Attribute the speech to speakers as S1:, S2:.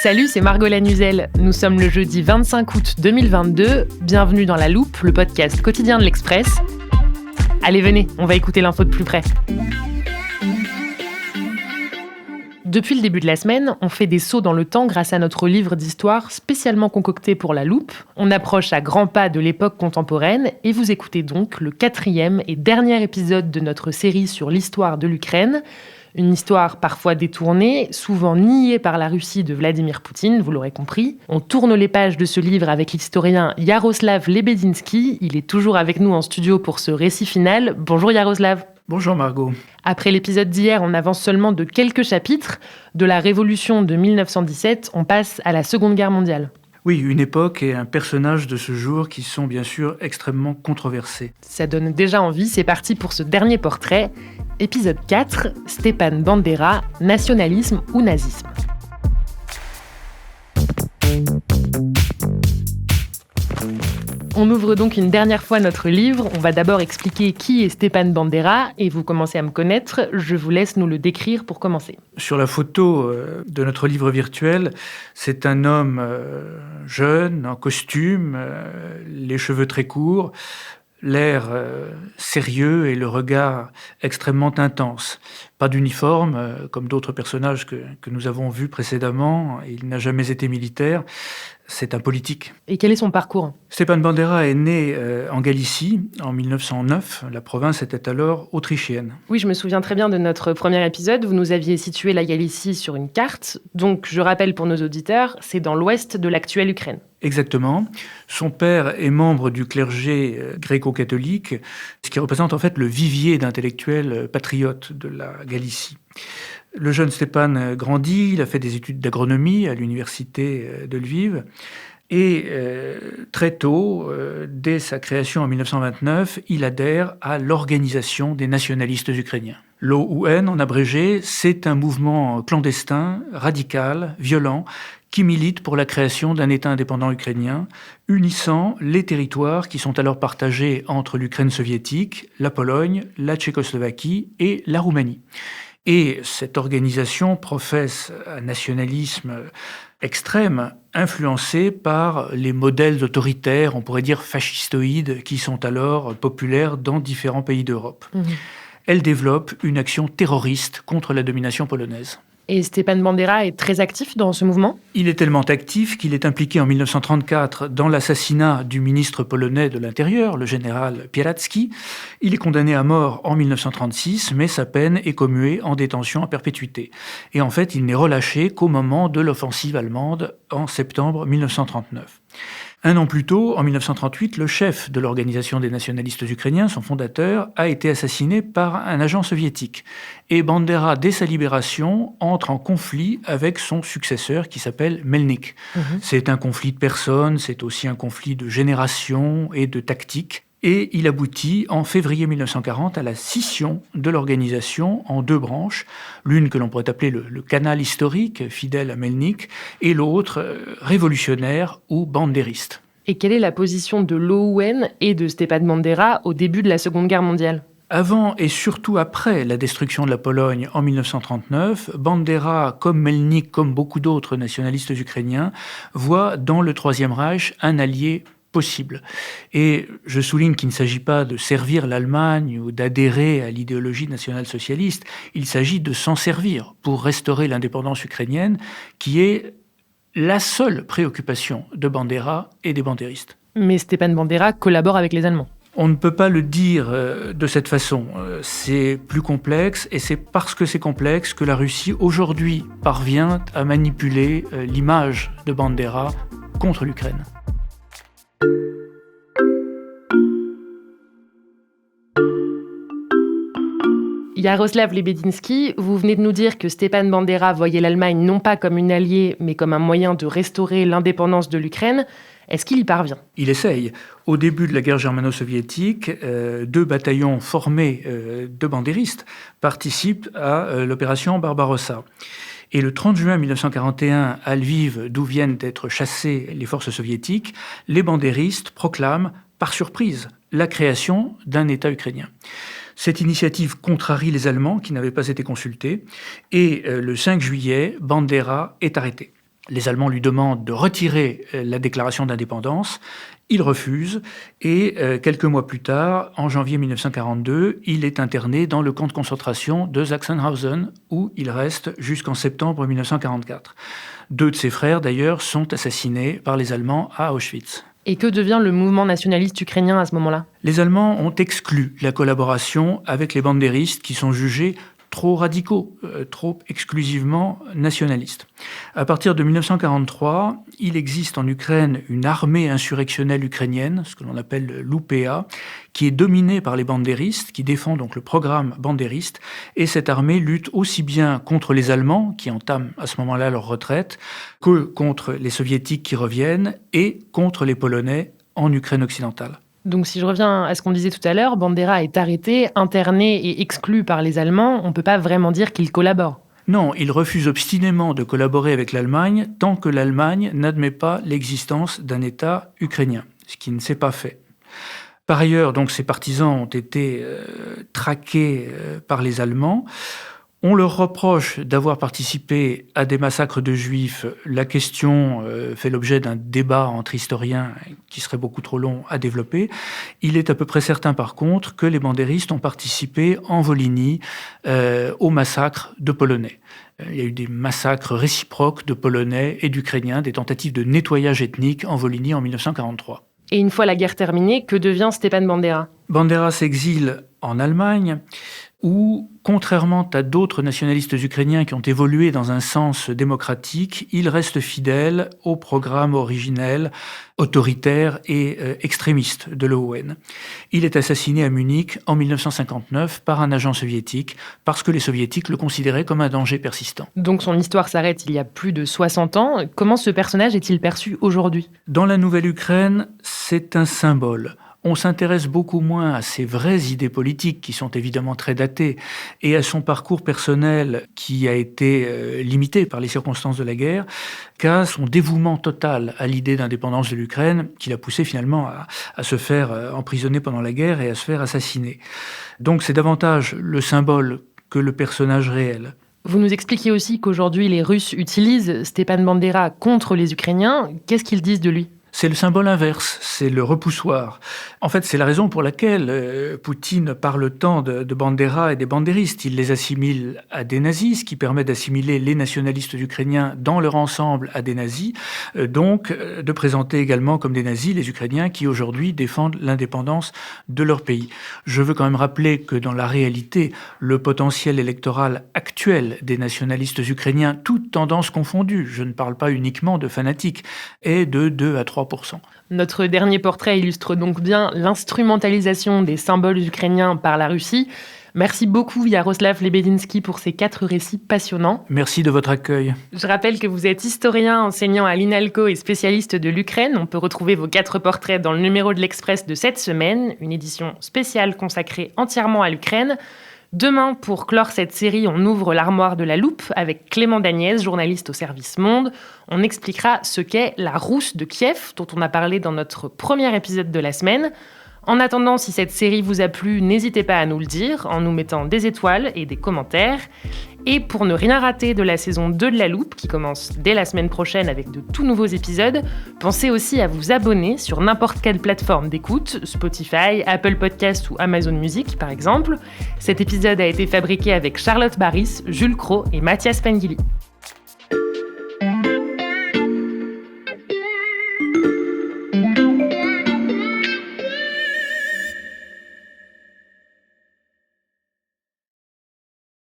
S1: Salut, c'est Margot Lanuzel. Nous sommes le jeudi 25 août 2022. Bienvenue dans La Loupe, le podcast quotidien de l'Express. Allez, venez, on va écouter l'info de plus près. Depuis le début de la semaine, on fait des sauts dans le temps grâce à notre livre d'histoire spécialement concocté pour La Loupe. On approche à grands pas de l'époque contemporaine et vous écoutez donc le 4e et dernier épisode de notre série sur l'histoire de l'Ukraine. Une histoire parfois détournée, souvent niée par la Russie de Vladimir Poutine, vous l'aurez compris. On tourne les pages de ce livre avec l'historien Yaroslav Lebedinsky. Il est toujours avec nous en studio pour ce récit final. Bonjour Yaroslav.
S2: Bonjour Margot.
S1: Après l'épisode d'hier, on avance seulement de quelques chapitres. De la Révolution de 1917, on passe à la Seconde Guerre mondiale.
S2: Oui, une époque et un personnage de ce jour qui sont bien sûr extrêmement controversés.
S1: Ça donne déjà envie, c'est parti pour ce dernier portrait. Épisode 4, Stepan Bandera, nationalisme ou nazisme. On ouvre donc une dernière fois notre livre. On va d'abord expliquer qui est Stepan Bandera et vous commencez à me connaître. Je vous laisse nous le décrire pour commencer.
S2: Sur la photo de notre livre virtuel, c'est un homme jeune, en costume, les cheveux très courts, l'air sérieux et le regard extrêmement intense. Pas d'uniforme, comme d'autres personnages que nous avons vus précédemment. Il n'a jamais été militaire. C'est un politique.
S1: Et quel est son parcours ?
S2: Stepan Bandera est né en Galicie en 1909. La province était alors autrichienne.
S1: Oui, je me souviens très bien de notre premier épisode. Vous nous aviez situé la Galicie sur une carte. Donc, je rappelle pour nos auditeurs, c'est dans l'ouest de l'actuelle Ukraine.
S2: Exactement. Son père est membre du clergé gréco-catholique, ce qui représente en fait le vivier d'intellectuels patriotes de la Galicie. Le jeune Stepan grandit, il a fait des études d'agronomie à l'université de Lviv. Et très tôt, dès sa création en 1929, il adhère à l'Organisation des nationalistes ukrainiens. L'OUN, en abrégé, c'est un mouvement clandestin, radical, violent, qui milite pour la création d'un État indépendant ukrainien, unissant les territoires qui sont alors partagés entre l'Ukraine soviétique, la Pologne, la Tchécoslovaquie et la Roumanie. Et cette organisation professe un nationalisme extrême, influencé par les modèles autoritaires, on pourrait dire fascistoïdes, qui sont alors populaires dans différents pays d'Europe. Elle développe une action terroriste contre la domination polonaise.
S1: Et Stepan Bandera est très actif dans ce mouvement ?
S2: Il est tellement actif qu'il est impliqué en 1934 dans l'assassinat du ministre polonais de l'Intérieur, le général Piłacki. Il est condamné à mort en 1936, mais sa peine est commuée en détention à perpétuité. Et en fait, il n'est relâché qu'au moment de l'offensive allemande en septembre 1939. Un an plus tôt, en 1938, le chef de l'Organisation des nationalistes ukrainiens, son fondateur, a été assassiné par un agent soviétique. Et Bandera, dès sa libération, entre en conflit avec son successeur qui s'appelle Melnik. C'est un conflit de personnes, c'est aussi un conflit de génération et de tactique. Et il aboutit en février 1940 à la scission de l'organisation en deux branches, l'une que l'on pourrait appeler le canal historique, fidèle à Melnik, et l'autre révolutionnaire ou bandériste.
S1: Et quelle est la position de l'OUN et de Stepan Bandera au début de la Seconde Guerre mondiale ?
S2: Avant et surtout après la destruction de la Pologne en 1939, Bandera, comme Melnik, comme beaucoup d'autres nationalistes ukrainiens, voit dans le Troisième Reich un allié possible. Et je souligne qu'il ne s'agit pas de servir l'Allemagne ou d'adhérer à l'idéologie nationale-socialiste, il s'agit de s'en servir pour restaurer l'indépendance ukrainienne, qui est la seule préoccupation de Bandera et des bandéristes.
S1: Mais Stepan Bandera collabore avec les Allemands.
S2: On ne peut pas le dire de cette façon. C'est plus complexe et c'est parce que c'est complexe que la Russie aujourd'hui parvient à manipuler l'image de Bandera contre l'Ukraine.
S1: Yaroslav Lebedinsky, vous venez de nous dire que Stepan Bandera voyait l'Allemagne non pas comme une alliée, mais comme un moyen de restaurer l'indépendance de l'Ukraine. Est-ce qu'il y parvient ?
S2: Il essaye. Au début de la guerre germano-soviétique, 2 bataillons formés de bandéristes participent à l'opération Barbarossa. Et le 30 juin 1941, à Lviv, d'où viennent d'être chassées les forces soviétiques, les bandéristes proclament, par surprise, la création d'un État ukrainien. Cette initiative contrarie les Allemands qui n'avaient pas été consultés et le 5 juillet, Bandera est arrêté. Les Allemands lui demandent de retirer la déclaration d'indépendance. Il refuse et quelques mois plus tard, en janvier 1942, il est interné dans le camp de concentration de Sachsenhausen où il reste jusqu'en septembre 1944. 2 de ses frères, d'ailleurs, sont assassinés par les Allemands à Auschwitz.
S1: Et que devient le mouvement nationaliste ukrainien à ce moment-là ?
S2: Les Allemands ont exclu la collaboration avec les bandéristes qui sont jugés trop radicaux, trop exclusivement nationalistes. À partir de 1943, il existe en Ukraine une armée insurrectionnelle ukrainienne, ce que l'on appelle l'UPA, qui est dominée par les bandéristes, qui défend donc le programme bandériste, et cette armée lutte aussi bien contre les Allemands, qui entament à ce moment-là leur retraite, que contre les Soviétiques qui reviennent, et contre les Polonais en Ukraine occidentale.
S1: Donc si je reviens à ce qu'on disait tout à l'heure, Bandera est arrêté, interné et exclu par les Allemands. On ne peut pas vraiment dire qu'il collabore.
S2: Non, il refuse obstinément de collaborer avec l'Allemagne tant que l'Allemagne n'admet pas l'existence d'un État ukrainien, ce qui ne s'est pas fait. Par ailleurs, donc, ses partisans ont été traqués par les Allemands. On leur reproche d'avoir participé à des massacres de Juifs. La question fait l'objet d'un débat entre historiens qui serait beaucoup trop long à développer. Il est à peu près certain, par contre, que les bandéristes ont participé en Volhynie au massacre de Polonais. Il y a eu des massacres réciproques de Polonais et d'Ukrainiens, des tentatives de nettoyage ethnique en Volhynie en 1943.
S1: Et une fois la guerre terminée, que devient Stepan Bandera ?
S2: Bandera s'exile en Allemagne, où, contrairement à d'autres nationalistes ukrainiens qui ont évolué dans un sens démocratique, il reste fidèle au programme originel, autoritaire et extrémiste de l'OUN. Il est assassiné à Munich en 1959 par un agent soviétique, parce que les soviétiques le considéraient comme un danger persistant.
S1: Donc son histoire s'arrête il y a plus de 60 ans. Comment ce personnage est-il perçu aujourd'hui ?
S2: Dans la Nouvelle-Ukraine, c'est un symbole. On s'intéresse beaucoup moins à ses vraies idées politiques, qui sont évidemment très datées, et à son parcours personnel, qui a été limité par les circonstances de la guerre, qu'à son dévouement total à l'idée d'indépendance de l'Ukraine, qui l'a poussé finalement à se faire emprisonner pendant la guerre et à se faire assassiner. Donc c'est davantage le symbole que le personnage réel.
S1: Vous nous expliquez aussi qu'aujourd'hui les Russes utilisent Stepan Bandera contre les Ukrainiens. Qu'est-ce qu'ils disent de lui ?
S2: C'est le symbole inverse, c'est le repoussoir. En fait, c'est la raison pour laquelle Poutine parle tant de Bandera et des bandéristes. Il les assimile à des nazis, ce qui permet d'assimiler les nationalistes ukrainiens dans leur ensemble à des nazis, donc de présenter également comme des nazis les Ukrainiens qui aujourd'hui défendent l'indépendance de leur pays. Je veux quand même rappeler que dans la réalité, le potentiel électoral actuel des nationalistes ukrainiens, toutes tendances confondues, je ne parle pas uniquement de fanatiques, est de 2 à 3%.
S1: Notre dernier portrait illustre donc bien l'instrumentalisation des symboles ukrainiens par la Russie. Merci beaucoup Yaroslav Lebedinsky pour ces 4 récits passionnants.
S2: Merci de votre accueil.
S1: Je rappelle que vous êtes historien, enseignant à l'INALCO et spécialiste de l'Ukraine. On peut retrouver vos 4 portraits dans le numéro de l'Express de cette semaine, une édition spéciale consacrée entièrement à l'Ukraine. Demain, pour clore cette série, on ouvre l'armoire de la loupe avec Clément Dagnès, journaliste au service Monde. On expliquera ce qu'est la Rousse de Kiev, dont on a parlé dans notre premier épisode de la semaine. En attendant, si cette série vous a plu, n'hésitez pas à nous le dire en nous mettant des étoiles et des commentaires. Et pour ne rien rater de la saison 2 de La Loupe, qui commence dès la semaine prochaine avec de tout nouveaux épisodes, pensez aussi à vous abonner sur n'importe quelle plateforme d'écoute, Spotify, Apple Podcasts ou Amazon Music par exemple. Cet épisode a été fabriqué avec Charlotte Baris, Jules Cros et Mathias Pengili.